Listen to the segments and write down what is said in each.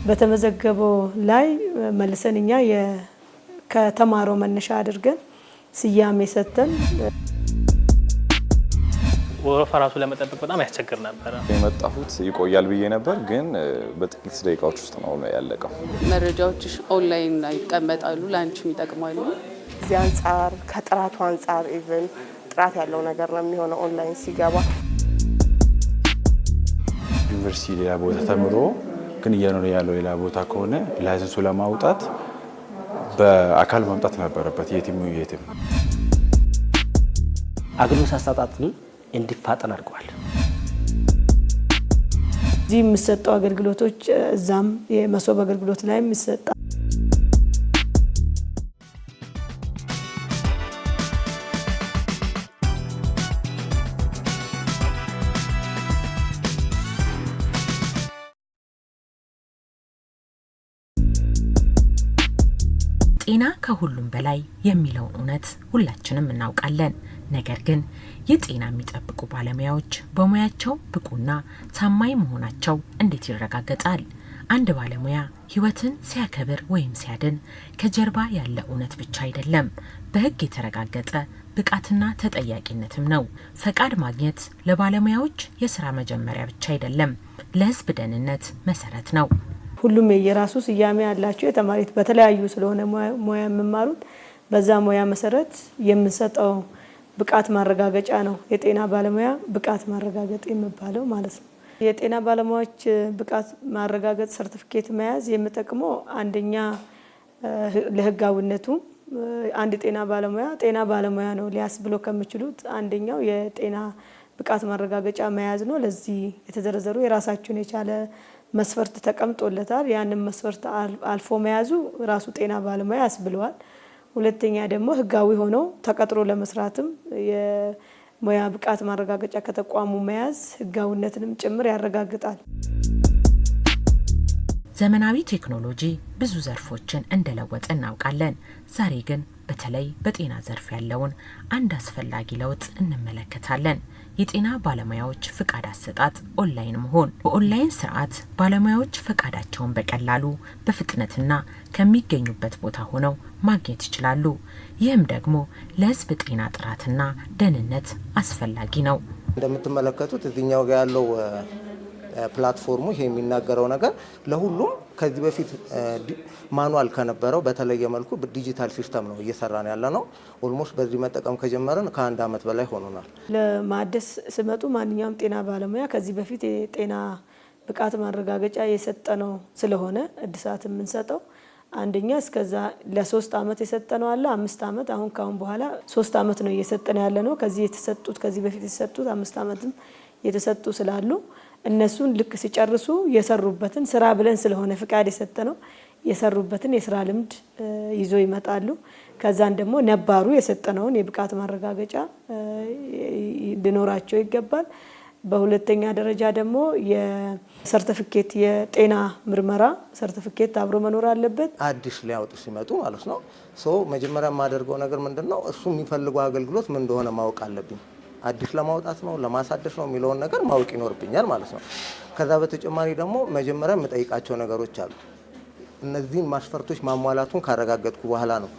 በተመዘገበው ላይ መልሰንኛ ከተማረው መነሻ አድርገን ስያሜ ሰጥተን ወረፋ ራሱ ለመጠበቅ በጣም ያስቸግር ነበር። የመጣሁት ይቆያል ብዬ ነበር፣ ግን በጥቂት ደቂቃዎች ውስጥ ነው ያለቀው። መረጃዎችሽ ኦንላይን ላይ ይቀመጣሉ፣ ላንቺም ይጠቅማሉ። እዚህ አንፃር ከጥራቱ አንፃር ኢቭን ጥራት ያለው ነገር ነው የሚሆነው ኦንላይን ሲገባ። ዩኒቨርሲቲ ሌላ ቦታ ተምሮ ግን እየኖረ ያለው ሌላ ቦታ ከሆነ ላይሰንሱ ለማውጣት በአካል ማምጣት ነበረበት የትም። አገልግሎት አሰጣጥን እንዲፋጠን አድርገዋል። እዚህ የሚሰጠው አገልግሎቶች እዛም የመሶብ አገልግሎት ላይ የሚሰጣ ጤና ከሁሉም በላይ የሚለው እውነት ሁላችንም እናውቃለን። ነገር ግን የጤና የሚጠብቁ ባለሙያዎች በሙያቸው ብቁና ታማኝ መሆናቸው እንዴት ይረጋገጣል? አንድ ባለሙያ ህይወትን ሲያከብር ወይም ሲያድን ከጀርባ ያለ እውነት ብቻ አይደለም፣ በህግ የተረጋገጠ ብቃትና ተጠያቂነትም ነው። ፈቃድ ማግኘት ለባለሙያዎች የሥራ መጀመሪያ ብቻ አይደለም፣ ለህዝብ ደህንነት መሰረት ነው። ሁሉም የራሱ ስያሜ ያላቸው የተማሪት በተለያዩ ስለሆነ ሙያ የሚማሩት በዛ ሙያ መሰረት የምንሰጠው ብቃት ማረጋገጫ ነው የጤና ባለሙያ ብቃት ማረጋገጥ የሚባለው ማለት ነው። የጤና ባለሙያዎች ብቃት ማረጋገጥ ሰርቲፊኬት መያዝ የሚጠቅመው አንደኛ ለህጋዊነቱ አንድ ጤና ባለሙያ ነው ሊያስብሎ ከሚችሉት አንደኛው የጤና ብቃት ማረጋገጫ መያዝ ነው። ለዚህ የተዘረዘሩ የራሳቸውን የቻለ መስፈርት ተቀምጦለታል። ያንን መስፈርት አልፎ መያዙ ራሱ ጤና ባለሙያ ያስብለዋል። ሁለተኛ ደግሞ ህጋዊ ሆኖ ተቀጥሮ ለመስራትም የሙያ ብቃት ማረጋገጫ ከተቋሙ መያዝ ህጋዊነትንም ጭምር ያረጋግጣል። ዘመናዊ ቴክኖሎጂ ብዙ ዘርፎችን እንደለወጠ እናውቃለን። ዛሬ ግን በተለይ በጤና ዘርፍ ያለውን አንድ አስፈላጊ ለውጥ እንመለከታለን። የጤና ባለሙያዎች ፍቃድ አሰጣጥ ኦንላይን መሆን። በኦንላይን ስርዓት ባለሙያዎች ፍቃዳቸውን በቀላሉ በፍጥነትና ከሚገኙበት ቦታ ሆነው ማግኘት ይችላሉ። ይህም ደግሞ ለህዝብ ጤና ጥራትና ደህንነት አስፈላጊ ነው። እንደምትመለከቱት እዚህኛው ጋር ያለው ፕላትፎርሙ ይሄ የሚናገረው ነገር ለሁሉም ከዚህ በፊት ማኑዋል ከነበረው በተለየ መልኩ ዲጂታል ሲስተም ነው እየሰራን ያለ ነው። ኦልሞስት በዚህ መጠቀም ከጀመረን ከአንድ አመት በላይ ሆኖናል። ለማደስ ስመጡ ማንኛውም ጤና ባለሙያ ከዚህ በፊት የጤና ብቃት ማረጋገጫ የሰጠነው ስለሆነ እድሳት የምንሰጠው አንደኛ እስከዛ ለ3 አመት የሰጠነው አለ 5 አመት አሁን ካሁን በኋላ 3 አመት ነው እየሰጠነ ያለ ነው። ከዚህ በፊት የተሰጡት 5 አመትም የተሰጡ ስላሉ እነሱን ልክ ሲጨርሱ የሰሩበትን ስራ ብለን ስለሆነ ፍቃድ የሰጠነው የሰሩበትን የስራ ልምድ ይዞ ይመጣሉ። ከዛን ደግሞ ነባሩ የሰጠነውን የብቃት ማረጋገጫ ሊኖራቸው ይገባል። በሁለተኛ ደረጃ ደግሞ የሰርቲፊኬት የጤና ምርመራ ሰርቲፊኬት አብሮ መኖር አለበት። አዲስ ሊያወጡ ሲመጡ ማለት ነው። መጀመሪያ የማደርገው ነገር ምንድነው እሱ የሚፈልገው አገልግሎት ምን እንደሆነ ማወቅ አለብኝ። አዲስ ለማውጣት ነው ለማሳደስ ነው የሚለውን ነገር ማወቅ ይኖርብኛል ማለት ነው። ከዛ በተጨማሪ ደግሞ መጀመሪያ የምጠይቃቸው ነገሮች አሉ። እነዚህን ማስፈርቶች ማሟላቱን ካረጋገጥኩ በኋላ ነው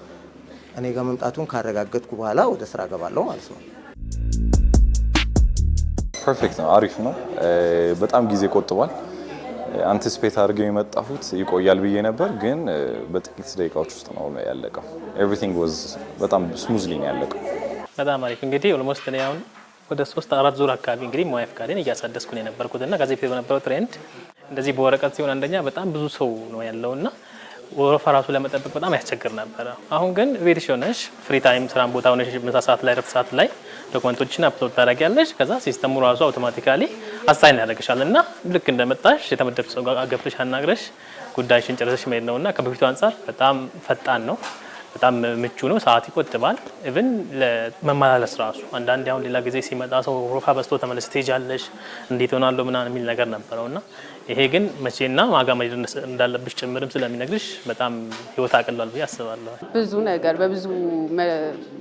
እኔ ጋር መምጣቱን ካረጋገጥኩ በኋላ ወደ ስራ ገባለሁ ማለት ነው። ፐርፌክት ነው፣ አሪፍ ነው። በጣም ጊዜ ቆጥቧል። አንቲሲፔት አድርገው የመጣሁት ይቆያል ብዬ ነበር፣ ግን በጥቂት ደቂቃዎች ውስጥ ነው ያለቀው። ኤቭሪቲንግ ዋዝ በጣም ስሙዝሊ ነው ያለቀው። በጣም አሪፍ። እንግዲህ ኦልሞስት እኔ አሁን ወደ 3-4 ዙር አካባቢ እንግዲህ ሙያ ፍቃዴን እያሳደስኩ ነው የነበርኩትና ከዚህ በፊት በነበረው ትሬንድ እንደዚህ በወረቀት ሲሆን አንደኛ በጣም ብዙ ሰው ነው ያለውና ወረፋ ራሱ ለመጠበቅ በጣም ያስቸግር ነበር። አሁን ግን ቤትሽ ሆነሽ ፍሪ ታይም ስራን ቦታ ሆነሽ ምሳ ሰዓት ላይ ረፍት ሰዓት ላይ ዶክመንቶችን አፕሎድ ታደርጊያለሽ። ከዛ ሲስተሙ ራሱ አውቶማቲካሊ አሳይን ያደርግሻልና ልክ እንደመጣሽ የተመደብሽ ሰው ጋር ገብተሽ አናግረሽ ጉዳይሽን ጨርሰሽ መሄድ ነውና ከበፊቱ አንፃር በጣም ፈጣን ነው። በጣም ምቹ ነው። ሰዓት ይቆጥባል። ኢቭን ለመመላለስ ራሱ አንዳንዴ አሁን ሌላ ጊዜ ሲመጣ ሰው ወረፋ በዝቶ ተመለስ ትሄጃለሽ እንዴት ሆናለሁ ምናምን የሚል ነገር ነበረውና ይሄ ግን መቼና ማጋ መሄድ እንዳለብሽ ጭምርም ስለሚነግርሽ በጣም ህይወት አቅሏል ብዬ አስባለሁ። ብዙ ነገር በብዙ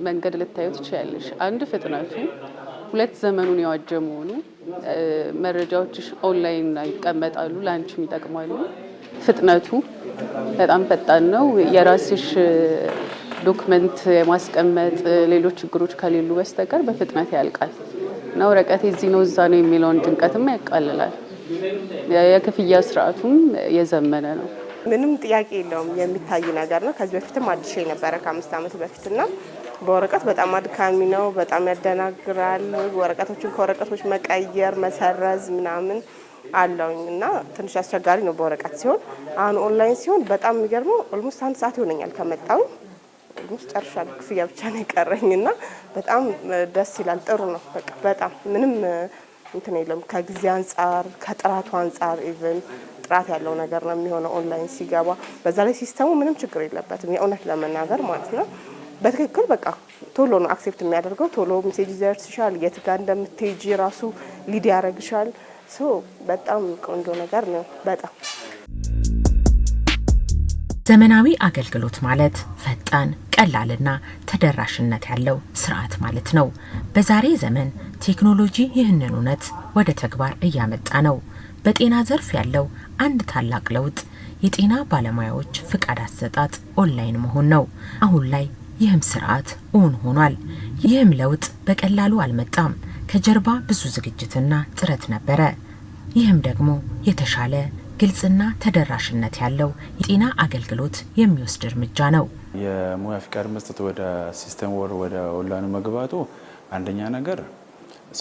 መንገድ ልታዩ ትችላለሽ። አንድ ፍጥነቱ፣ ሁለት ዘመኑን ያዋጀ መሆኑ፣ መረጃዎችሽ ኦንላይን ላይ ይቀመጣሉ፣ ላንቺም ይጠቅማሉ። ፍጥነቱ በጣም ፈጣን ነው። የራስሽ ዶክመንት የማስቀመጥ ሌሎች ችግሮች ከሌሉ በስተቀር በፍጥነት ያልቃል እና ወረቀት እዚህ ነው እዛ ነው የሚለውን ጭንቀትም ያቃልላል። የክፍያ ስርዓቱም የዘመነ ነው። ምንም ጥያቄ የለውም፣ የሚታይ ነገር ነው። ከዚህ በፊትም አዲስ የነበረ ከ5 ዓመት በፊትና በወረቀት በጣም አድካሚ ነው፣ በጣም ያደናግራል። ወረቀቶችን ከወረቀቶች መቀየር መሰረዝ ምናምን አለውኝ እና ትንሽ አስቸጋሪ ነው በወረቀት ሲሆን። አሁን ኦንላይን ሲሆን በጣም የሚገርመው ኦልሞስት 1 ሰዓት ይሆነኛል ከመጣው ኦልሞስት ጨርሻለሁ። ክፍያ ብቻ ነው የቀረኝና በጣም ደስ ይላል። ጥሩ ነው። በቃ በጣም ምንም እንትን የለም። ከጊዜ አንጻር ከጥራቱ አንጻር ኢቭን ጥራት ያለው ነገር ነው የሚሆነው ኦንላይን ሲገባ። በዛ ላይ ሲስተሙ ምንም ችግር የለበትም የእውነት ለመናገር ማለት ነው። በትክክል በቃ ቶሎ ነው አክሴፕት የሚያደርገው። ቶሎ ሜሴጅ ይደርስሻል። የት ጋር እንደምትሄጂ ራሱ ሊድ ያደርግሻል። በጣም ቆንጆ ነገር ነው። በጣም ዘመናዊ አገልግሎት ማለት ፈጣን፣ ቀላልና ተደራሽነት ያለው ስርዓት ማለት ነው። በዛሬ ዘመን ቴክኖሎጂ ይህንን እውነት ወደ ተግባር እያመጣ ነው። በጤና ዘርፍ ያለው አንድ ታላቅ ለውጥ የጤና ባለሙያዎች ፍቃድ አሰጣጥ ኦንላይን መሆን ነው። አሁን ላይ ይህም ስርዓት እውን ሆኗል። ይህም ለውጥ በቀላሉ አልመጣም። ከጀርባ ብዙ ዝግጅትና ጥረት ነበረ። ይህም ደግሞ የተሻለ ግልጽና ተደራሽነት ያለው የጤና አገልግሎት የሚወስድ እርምጃ ነው። የሙያ ፍቃድ መስጠት ወደ ሲስተም ወደ ኦንላይን መግባቱ አንደኛ ነገር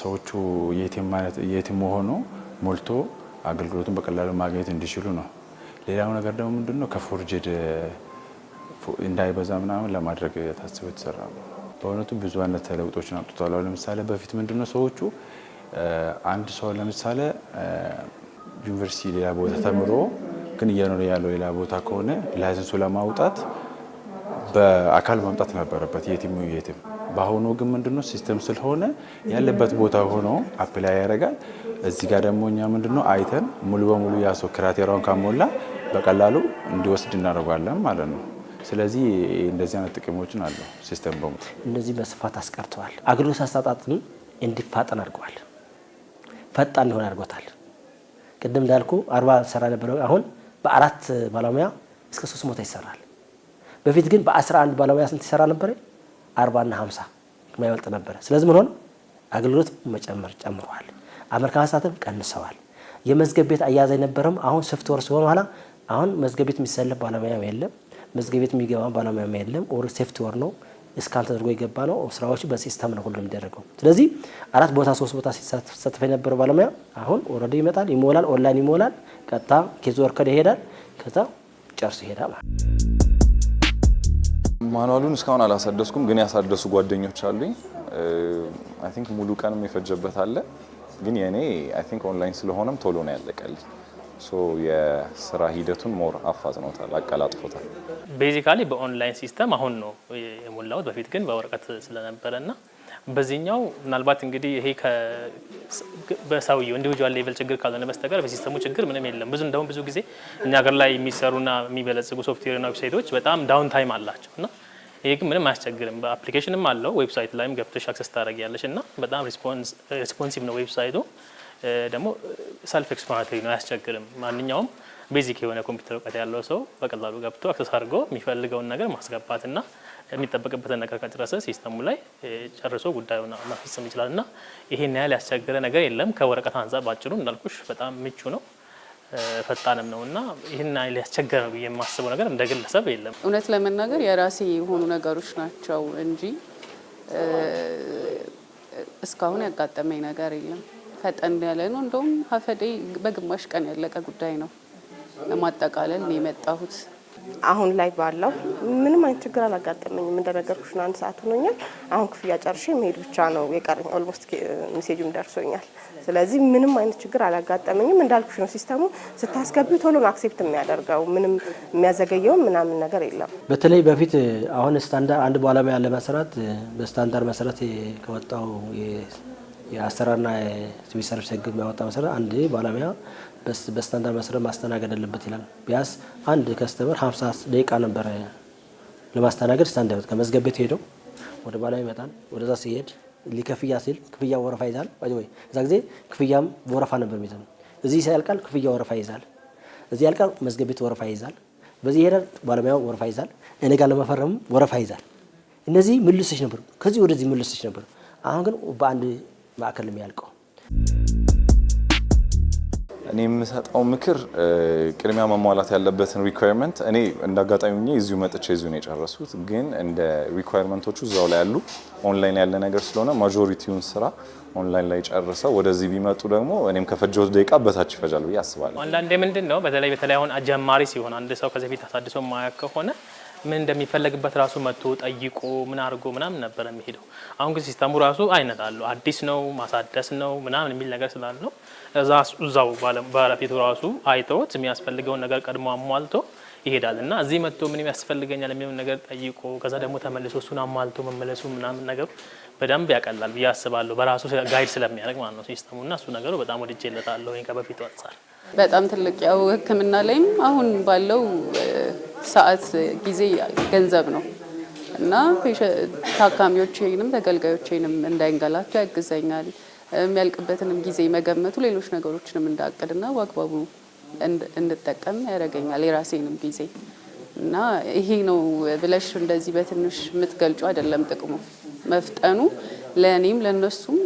ሰዎቹ የትም ሆኖ ሞልቶ አገልግሎቱን በቀላሉ ማግኘት እንዲችሉ ነው። ሌላው ነገር ደግሞ ምንድነው ከፎርጅድ እንዳይበዛ ምናምን ለማድረግ ታስቦ የተሰራ ነው። በእውነቱ ብዙ አይነት ለውጦችን አምጥቷል። ለምሳሌ በፊት ምንድነው ሰዎቹ አንድ ሰው ለምሳሌ ዩኒቨርሲቲ ሌላ ቦታ ተምሮ ግን እየኖረ ያለው ሌላ ቦታ ከሆነ ላይሰንሱ ለማውጣት በአካል ማምጣት ነበረበት የትም። በአሁኑ ግን ምንድነው ሲስተም ስለሆነ ያለበት ቦታ ሆኖ አፕላይ ያደርጋል። እዚህ ጋር ደግሞ እኛ ምንድነው አይተን ሙሉ በሙሉ ያሰው ክራቴሪያውን ካሞላ በቀላሉ እንዲወስድ እናደርጋለን ማለት ነው። ስለዚህ እንደዚህ አይነት ጥቅሞችን አለው ሲስተም በሙሉ እንደዚህ በስፋት አስቀርተዋል። አገልግሎት አሰጣጥን እንዲፋጠን አድርገዋል። ፈጣን እንዲሆን አድርጎታል። ቅድም እንዳልኩ 40 ሰራ ነበር። አሁን በ4 ባለሙያ እስከ 300 ይሰራል። በፊት ግን በ11 ባለሙያ ስንት ይሰራ ነበር? 40 እና 50 የማይበልጥ ነበር። ስለዚህ ምን ሆነ? አገልግሎት ጨምሯል። አመልካቾችም ቀንሰዋል። የመዝገብ ቤት አያያዝ የነበረም አሁን ሶፍትዌር ሲሆን ኋላ አሁን መዝገብ ቤት የሚሰለፍ ባለሙያ የለም። መዝገብ ቤት የሚገባ ባለሙያ የለም። ኦር ሶፍትዌር ነው እስካን ተደርጎ የገባ ነው። ስራዎች በሲስተም ነው ሁሉ የሚደረገው። ስለዚህ 4 ቦታ 3 ቦታ ሲሳተፍ የነበረው ባለሙያ አሁን ኦልሬዲ ይመጣል፣ ይሞላል፣ ኦንላይን ይሞላል፣ ቀጥታ ኬዝ ወርከር ይሄዳል፣ ከዛ ጨርሶ ይሄዳል ማለት። ማኑዋሉን እስካሁን አላሳደስኩም፣ ግን ያሳደሱ ጓደኞች አሉኝ። አይ ቲንክ ሙሉ ቀንም የፈጀበት አለ፣ ግን የኔ አይ ቲንክ ኦንላይን ስለሆነም ቶሎ ነው ያለቀልኝ። የስራ ሂደቱን ሞር አፋጥኖታል፣ አቀላጥፎታል። ቤዚካሊ በኦንላይን ሲስተም አሁን ነው የሞላሁት። በፊት ግን በወረቀት ስለነበረና በዚህኛው ምናልባት እንግዲህ ይሄ በሰውየው ኢንዲቪጁዋል ሌቨል ችግር ካልሆነ በስተቀር በሲስተሙ ችግር ምንም የለም። እንደውም ብዙ ጊዜ እኛ ሀገር ላይ የሚሰሩና የሚበለጽጉ ሶፍትዌርና ዌብሳይቶች በጣም ዳውን ታይም አላቸው እና ይሄ ግን ምንም አያስቸግርም። በአፕሊኬሽንም አለው ዌብሳይት ላይም ገብተሽ አክሰስ ታደርጊያለሽ እና በጣም ሪስፖንሲቭ ነው ዌብሳይቱ። ደግሞ ሰልፍ ኤክስፕላናቶሪ ነው፣ አያስቸግርም። ማንኛውም ቤዚክ የሆነ ኮምፒውተር እውቀት ያለው ሰው በቀላሉ ገብቶ አክሰስ አድርጎ የሚፈልገውን ነገር ማስገባትና የሚጠበቅበትን ነገር ከጨረሰ ሲስተሙ ላይ ጨርሶ ጉዳዩን ማስፈጸም ይችላል እና ይሄን ያህል ያስቸገረ ነገር የለም። ከወረቀት አንጻር ባጭሩ እንዳልኩሽ በጣም ምቹ ነው፣ ፈጣንም ነው እና ይሄን ያህል ያስቸገረ ነው ብዬ የማስበው ነገር እንደ ግለሰብ የለም። እውነት ለመናገር የራሴ የሆኑ ነገሮች ናቸው እንጂ እስካሁን ያጋጠመኝ ነገር የለም። ፈጠን ያለ ነው። እንደውም ሀፈዴ በግማሽ ቀን ያለቀ ጉዳይ ነው። ለማጠቃለል ነው የመጣሁት። አሁን ላይ ባለው ምንም አይነት ችግር አላጋጠመኝም። እንደነገርኩሽ ነው 1 ሰዓት ሆኖኛል። አሁን ክፍያ ጨርሼ መሄድ ብቻ ነው የቀረኝ። ኦልሞስት ሜሴጁም ደርሶኛል። ስለዚህ ምንም አይነት ችግር አላጋጠመኝም። እንዳልኩሽ ነው ሲስተሙ ስታስገቢው ቶሎ ነው አክሴፕት የሚያደርገው። ምንም የሚያዘገየው ምናምን ነገር የለም። በተለይ በፊት አሁን ስታንዳርድ አንድ ባለሙያ ለመስራት በስታንዳርድ መሰረት ከወጣው የአሰራርና የሲቪል ሰርቪስ ሕግ የሚያወጣ መሰረት አንድ ባለሙያ በስታንዳርድ መሰረት ማስተናገድ አለበት ይላል። ቢያንስ አንድ ከስተመር 50 ደቂቃ ነበር ለማስተናገድ ስታንዳርድ። ከመዝገብ ቤት ሄደው ወደ ባለሙያ ይመጣል። ወደዛ ሲሄድ ሊከፍያ ሲል ክፍያ ወረፋ ይዛል። ወይ እዛ ጊዜ ክፍያም ወረፋ ነበር የሚይዘው። እዚህ ሲያልቃል ክፍያ ወረፋ ይዛል። እዚህ ያልቃል። መዝገብ ቤት ወረፋ ይይዛል። በዚህ ይሄዳል። ባለሙያው ወረፋ ይይዛል። እኔ ጋር ለመፈረም ወረፋ ይይዛል። እነዚህ ምልሶች ነበሩ። ከዚህ ወደዚህ ምልሶች ነበሩ። አሁን ግን በአንድ ማዕከል የሚያልቀው። እኔ የምሰጠው ምክር ቅድሚያ መሟላት ያለበትን ሪኳየርመንት እኔ እንዳጋጣሚ ሆኜ እዚሁ መጥቼ እዚሁ ነው የጨረሱት። ግን እንደ ሪኳየርመንቶቹ እዛው ላይ ያሉ ኦንላይን ያለ ነገር ስለሆነ ማጆሪቲውን ስራ ኦንላይን ላይ ጨርሰው ወደዚህ ቢመጡ ደግሞ እኔም ከፈጀሁት ደቂቃ በታች ይፈጃል ብዬ አስባለሁ። አንዳንዴ ምንድን ነው በተለይ አሁን አጀማሪ ሲሆን አንድ ሰው ከዚህ በፊት አሳድሶ ማያውቅ ከሆነ ምን እንደሚፈለግበት ራሱ መጥቶ ጠይቆ ምን አድርጎ ምናምን ነበር የሚሄደው። አሁን ግን ሲስተሙ ራሱ አይነት አለው። አዲስ ነው ማሳደስ ነው ምናምን የሚል ነገር ስላለው እዛው ባለቤቱ ራሱ አይተውት የሚያስፈልገውን ነገር ቀድሞ አሟልቶ ይሄዳል እና እዚህ መጥቶ ምን ያስፈልገኛል የሚለውን ነገር ጠይቆ ከዛ ደግሞ ተመልሶ እሱን አሟልቶ መመለሱ ምናምን ነገር በደንብ ያቀላል ብዬ አስባለሁ። በራሱ ጋይድ ስለሚያደርግ ማለት ነው ሲስተሙ እና እሱ ነገሩ በጣም ወድጄለታለሁ ከበፊቱ አንጻር። በጣም ትልቅ ያው ሕክምና ላይም አሁን ባለው ሰዓት ጊዜ ገንዘብ ነው እና ታካሚዎቼንም ተገልጋዮቼንም እንዳይንገላቱ ያግዘኛል። የሚያልቅበትንም ጊዜ መገመቱ ሌሎች ነገሮችንም እንዳቅድና በአግባቡ እንድጠቀም ያደርገኛል የራሴንም ጊዜ እና ይሄ ነው ብለሽ እንደዚህ በትንሽ የምትገልጩ አይደለም ጥቅሙ። መፍጠኑ ለእኔም ለነሱም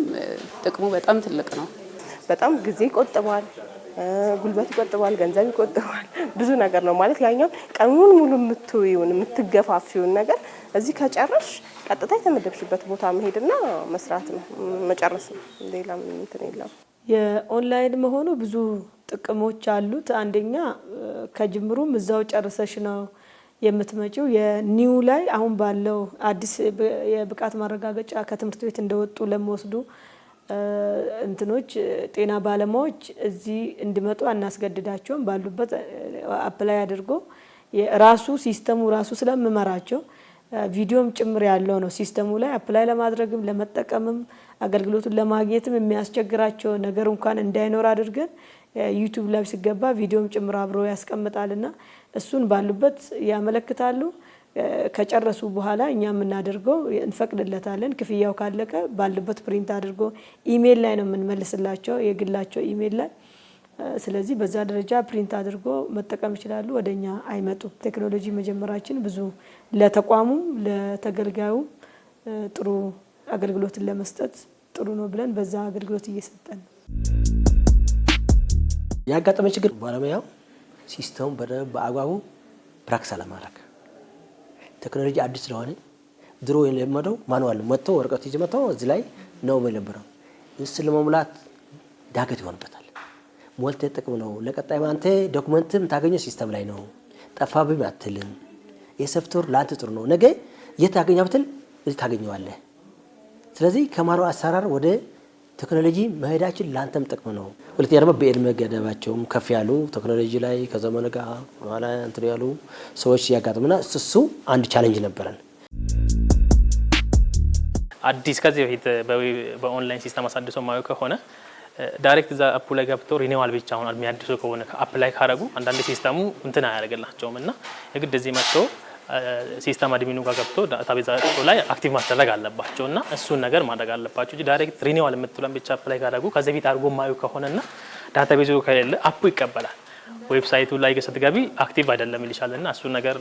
ጥቅሙ በጣም ትልቅ ነው። በጣም ጊዜ ይቆጥባል፣ ጉልበት ይቆጥባል፣ ገንዘብ ይቆጥባል። ብዙ ነገር ነው ማለት ያኛው ቀኑን ሙሉ የምትውይውን የምትገፋፊውን ነገር እዚህ ከጨረሽ ቀጥታ የተመደብሽበት ቦታ መሄድና መስራት ነው መጨረስ ነው። ሌላ ምን እንትን የለም። የኦንላይን መሆኑ ብዙ ጥቅሞች አሉት። አንደኛ ከጅምሩም እዛው ጨርሰሽ ነው የምትመጪው። የኒው ላይ አሁን ባለው አዲስ የብቃት ማረጋገጫ ከትምህርት ቤት እንደወጡ ለሚወስዱ እንትኖች ጤና ባለሙያዎች እዚህ እንዲመጡ አናስገድዳቸውም። ባሉበት አፕላይ አድርጎ የራሱ ሲስተሙ ራሱ ስለምመራቸው ቪዲዮም ጭምር ያለው ነው ሲስተሙ ላይ አፕላይ ለማድረግም ለመጠቀምም አገልግሎቱን ለማግኘትም የሚያስቸግራቸው ነገር እንኳን እንዳይኖር አድርገን ዩቲዩብ ላይ ሲገባ ቪዲዮም ጭምር አብሮ ያስቀምጣልና እሱን ባሉበት ያመለክታሉ። ከጨረሱ በኋላ እኛ የምናደርገው እንፈቅድለታለን። ክፍያው ካለቀ ባሉበት ፕሪንት አድርጎ ኢሜል ላይ ነው የምንመልስላቸው የግላቸው ኢሜል ላይ። ስለዚህ በዛ ደረጃ ፕሪንት አድርጎ መጠቀም ይችላሉ። ወደኛ አይመጡም። ቴክኖሎጂ መጀመራችን ብዙ ለተቋሙም ለተገልጋዩም ጥሩ አገልግሎትን ለመስጠት ጥሩ ነው ብለን በዛ አገልግሎት እየሰጠን ነው። ያጋጠመ ችግር ባለሙያው ሲስተሙ በደንብ በአግባቡ ፕራክቲስ አለማድረግ። ቴክኖሎጂ አዲስ ስለሆነ ድሮ የለመደው ማኑዋል መጥቶ ወረቀት ይዞ መጥቶ እዚህ ላይ ነው የነበረው። እሱ ለመሙላት ዳገት ይሆንበታል። ሞልተ ጥቅም ነው። ለቀጣይ አንተ ዶክመንትም ታገኘው ሲስተም ላይ ነው። ጠፋብኝ አትልም። የሶፍትዌር ለአንተ ጥሩ ነው። ነገ የት ታገኛው ብትል እዚህ ታገኘዋለህ። ስለዚህ ከማኑ አሰራር ወደ ቴክኖሎጂ መሄዳችን ለአንተም ጥቅም ነው። ሁለተኛ ደግሞ በእድሜ ገደባቸውም ከፍ ያሉ ቴክኖሎጂ ላይ ከዘመኑ ጋር ኋላ እንትን ያሉ ሰዎች ያጋጥሙና እሱ አንድ ቻሌንጅ ነበረን። አዲስ ከዚህ በፊት በኦንላይን ሲስተም አሳድሶ ማዩ ከሆነ ዳይሬክት እዛ አፕ ላይ ገብቶ ሪኒዋል ብቻ አሁን የሚያድሱ ከሆነ አፕ ላይ ካረጉ አንዳንድ ሲስተሙ እንትን አያደርግላቸውም እና የግድ እዚህ መጥቶ ሲስተም አድሚኑ ጋር ገብቶ ዳታቤዛቸው ላይ አክቲቭ ማድረግ አለባቸው እና እሱን ነገር ማድረግ አለባቸው እንጂ ዳይሬክት ሪኒዋል የምትለን ብቻ አፕ ላይ ካረጉ ከዚህ በፊት አድርጎ ማዩ ከሆነና ዳታቤዙ ከሌለ አፑ ይቀበላል። ዌብሳይቱ ላይ ስትገቢ አክቲቭ አይደለም ይልሻል እና እሱን ነገር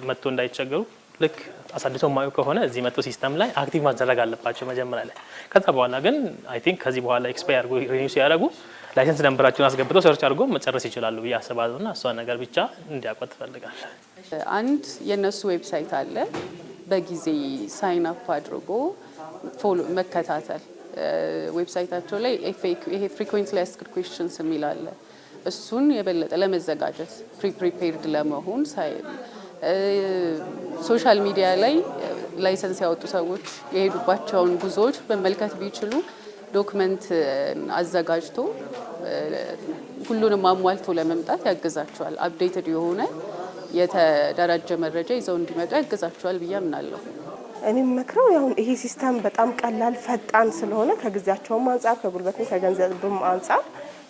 መጥቶ እንዳይቸገሩ ልክ አሳድሶ ማዩ ከሆነ እዚህ መጥቶ ሲስተም ላይ አክቲቭ ማድረግ አለባቸው መጀመሪያ ላይ። ከዛ በኋላ ግን አይ ቲንክ ከዚህ በኋላ ኤክስፓየር አድርጎ ሪኒው ሲያደርጉ ላይሰንስ ነምበራቸውን አስገብተው ሰርች አድርጎ መጨረስ ይችላሉ ብዬ አስባለሁና እሷ ነገር ብቻ እንዲያውቁት ትፈልጋለህ። አንድ የነሱ ዌብሳይት አለ። በጊዜ ሳይን አፕ አድርጎ ፎሎ መከታተል። ዌብሳይታቸው ላይ ይሄ ፍሪኩዌንትሊ አስክድ ኩዌስችንስ የሚል አለ። እሱን የበለጠ ለመዘጋጀት ፕሪፔርድ ለመሆን ሶሻል ሚዲያ ላይ ላይሰንስ ያወጡ ሰዎች የሄዱባቸውን ጉዞዎች መመልከት ቢችሉ ዶክመንት አዘጋጅቶ ሁሉንም አሟልቶ ለመምጣት ያግዛቸዋል። አፕዴትድ የሆነ የተደራጀ መረጃ ይዘው እንዲመጡ ያግዛቸዋል ብዬ አምናለሁ። እኔ መክረው ያው ይሄ ሲስተም በጣም ቀላል ፈጣን ስለሆነ ከጊዜያቸውም አንጻር ከጉልበትም ከገንዘብም አንጻር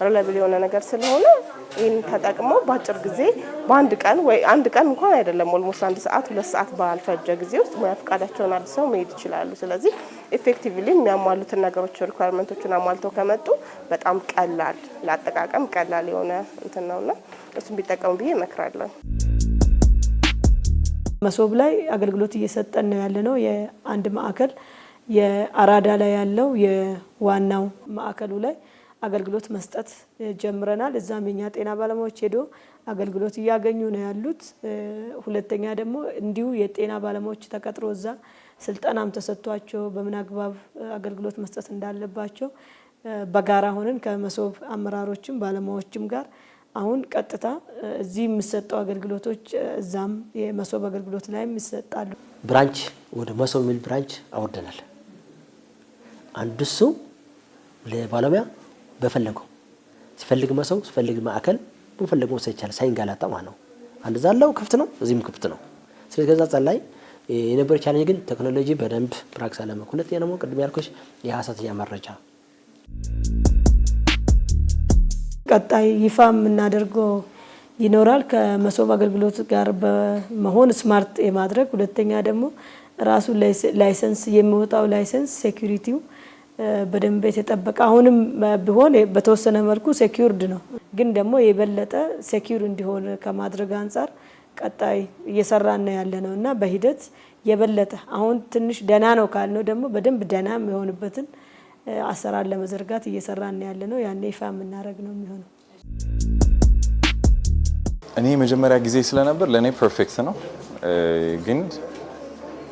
ሪላብል የሆነ ነገር ስለሆነ ይህን ተጠቅመው በአጭር ጊዜ በአንድ ቀን ወይ አንድ ቀን እንኳን አይደለም ኦልሞስት 1 ሰዓት 2 ሰዓት ባልፈጀ ጊዜ ውስጥ ሙያ ፈቃዳቸውን አድሰው መሄድ ይችላሉ። ስለዚህ ኢፌክቲቭሊ የሚያሟሉትን ነገሮች ሪኳየርመንቶችን አሟልተው ከመጡ በጣም ቀላል ለአጠቃቀም ቀላል የሆነ እንትን ነውና እሱን ቢጠቀሙ ብዬ እመክራለሁ። መሶብ ላይ አገልግሎት እየሰጠን ነው ያለነው። የአንድ ማዕከል የአራዳ ላይ ያለው የዋናው ማዕከሉ ላይ አገልግሎት መስጠት ጀምረናል። እዛም የኛ ጤና ባለሙያዎች ሄዶ አገልግሎት እያገኙ ነው ያሉት። ሁለተኛ ደግሞ እንዲሁ የጤና ባለሙያዎች ተቀጥሮ እዛ ስልጠናም ተሰጥቷቸው በምን አግባብ አገልግሎት መስጠት እንዳለባቸው በጋራ ሆነን ከመሶብ አመራሮችም ባለሙያዎችም ጋር አሁን ቀጥታ እዚህ የሚሰጠው አገልግሎቶች እዛም የመሶብ አገልግሎት ላይም ይሰጣሉ። ብራንች ወደ መሶብ ሚል ብራንች አወርደናል። አንዱ ሰው ለባለሙያ በፈለገው ሲፈልግ መሶብ ሲፈልግ ማዕከል በፈለገው መውሰድ ይችላል ሳይንጋላታ ማለት ነው። አንድ ዛላው ክፍት ነው፣ እዚህም ክፍት ነው። ስለዚህ ከዛ ጸላይ የነበረ ቻሌንጅ ግን ቴክኖሎጂ በደንብ ፕራክቲስ አለመ። ሁለተኛ ደግሞ ቅድም ያልኩሽ የሐሰተኛ መረጃ ቀጣይ ይፋ የምናደርገው ይኖራል ከመሶብ አገልግሎት ጋር በመሆን ስማርት የማድረግ ሁለተኛ ደግሞ ራሱ ላይሰንስ የሚወጣው ላይሰንስ ሴኩሪቲው በደንብ የተጠበቀ አሁንም ቢሆን በተወሰነ መልኩ ሴኩርድ ነው፣ ግን ደግሞ የበለጠ ሴኩር እንዲሆን ከማድረግ አንፃር ቀጣይ እየሰራን ነው ያለነው እና በሂደት የበለጠ አሁን ትንሽ ደና ነው ካልነው ደግሞ በደንብ ደና የሚሆንበትን አሰራር ለመዘርጋት እየሰራን ነው ያለነው። ያኔ ይፋ የምናደርግ ነው የሚሆነው። እኔ መጀመሪያ ጊዜ ስለነበር ለኔ ፐርፌክት ነው፣ ግን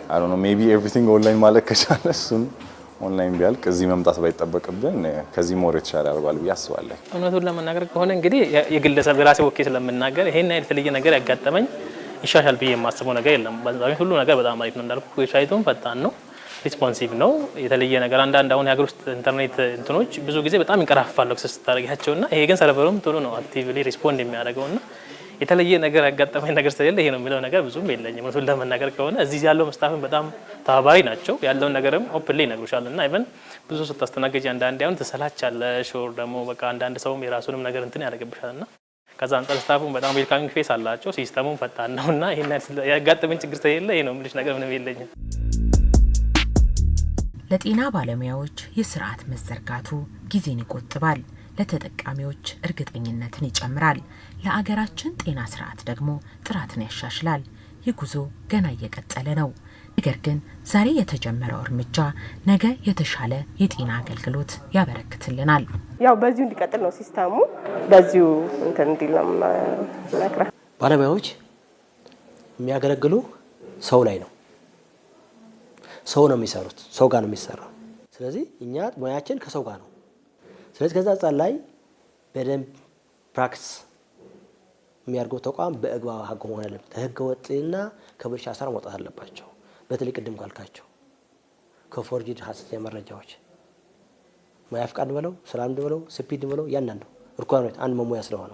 አይ ዶንት ኖ ሜቢ ኤቭሪቲንግ ኦንላይን ማለት ከቻለ እሱን ኦንላይን ቢያልቅ እዚህ መምጣት ባይጠበቅብን ከዚህ ሞር የተሻለ ያደርጋል ብዬ አስባለሁ። እውነቱን ለመናገር ከሆነ እንግዲህ የግለሰብ ራሴ ወኪል ስለምናገር ይሄን አይነት የተለየ ነገር ያጋጠመኝ ይሻሻል ብዬ የማስበው ነገር የለም። በዛው ሁሉ ነገር በጣም አሪፍ ነው እንዳልኩ ዌብሳይቱም ፈጣን ነው፣ ሪስፖንሲቭ ነው። የተለየ ነገር አንዳንድ አሁን የሀገር ውስጥ ኢንተርኔት እንትኖች ብዙ ጊዜ በጣም ይንቀራፋሉ አክሰስ ታደርጊያቸውና ይሄ ግን ሰርቨሩም ቶሎ ነው አክቲቭሊ ሪስፖንድ የሚያደርገውና የተለየ ነገር ያጋጠመኝ ነገር ስለሌለ ይሄ ነው የሚለው ነገር ብዙም የለኝም። እውነቱን ለመናገር ከሆነ እዚህ ያለው ስታፍም በጣም ተባባሪ ናቸው። ያለውን ነገርም ኦፕንሊ ይነግሩሻልና ኢቨን ብዙ ስታስተናገጂ አንዳንዴ አሁን ትሰላቻለሽ ኦር ደግሞ በቃ አንዳንድ ሰውም የራሱንም ነገር እንትን ያደርግብሻልና ከዛ አንፃር ስታፉም በጣም ዌልካሚንግ ፌስ አላቸው። ሲስተሙም ፈጣን ነውና ይሄን ያጋጠመኝ ችግር ስለሌለ ይሄ ነው የምልሽ ነገር ምንም የለኝም። ለጤና ባለሙያዎች የስርዓት መዘርጋቱ ጊዜን ይቆጥባል፣ ለተጠቃሚዎች እርግጠኝነትን ይጨምራል፣ ለአገራችን ጤና ስርዓት ደግሞ ጥራትን ያሻሽላል። ይህ ጉዞ ገና እየቀጠለ ነው። ነገር ግን ዛሬ የተጀመረው እርምጃ ነገ የተሻለ የጤና አገልግሎት ያበረክትልናል። ያው በዚሁ እንዲቀጥል ነው ሲስተሙ፣ በዚሁ እንትን እንዲል ነው ማለት። ባለሙያዎች የሚያገለግሉ ሰው ላይ ነው፣ ሰው ነው የሚሰሩት፣ ሰው ጋር ነው የሚሰራው። ስለዚህ እኛ ሙያችን ከሰው ጋር ነው። ስለዚህ ከዛ ጻል ላይ በደንብ ፕራክቲስ የሚያርገው ተቋም በእግባብ ሀግ መሆን አለበት። ህገ ወጥና ከብልሽ አሰራር መውጣት አለባቸው። በተለይ ቅድም ካልካቸው ከፎርጂድ ሐሰተኛ መረጃዎች ሙያ ፍቃድ ብለው ስራም ብለው ስፒድ ብለው ያንዳንዱ ሪኳየርመንት አንድ መሙያ ስለሆነ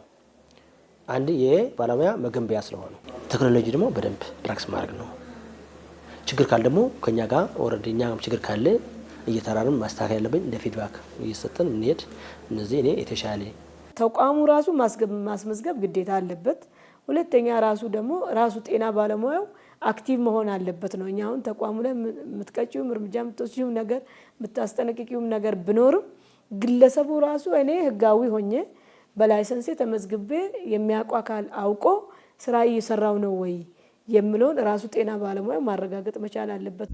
አንድ የባለሙያ መገንቢያ ስለሆነ ቴክኖሎጂ ደግሞ በደንብ ፕራክቲስ ማድረግ ነው። ችግር ካለ ደግሞ ከኛ ጋር ኦልሬዲ እኛ ችግር ካለ እየተራረም ማስተካከል ያለብን እንደ ፊድባክ እየሰጠን እንሄድ። እነዚህ እኔ የተሻለ ተቋሙ ራሱ ማስመዝገብ ግዴታ አለበት። ሁለተኛ ራሱ ደግሞ ራሱ ጤና ባለሙያው አክቲቭ መሆን አለበት ነው። እኛ አሁን ተቋሙ ላይ የምትቀጪውም እርምጃ የምትወስጂውም ነገር የምታስጠነቅቂውም ነገር ቢኖርም ግለሰቡ ራሱ እኔ ህጋዊ ሆኜ በላይሰንሴ ተመዝግቤ የሚያውቁ አካል አውቆ ስራ እየሰራው ነው ወይ የሚለውን ራሱ ጤና ባለሙያው ማረጋገጥ መቻል አለበት።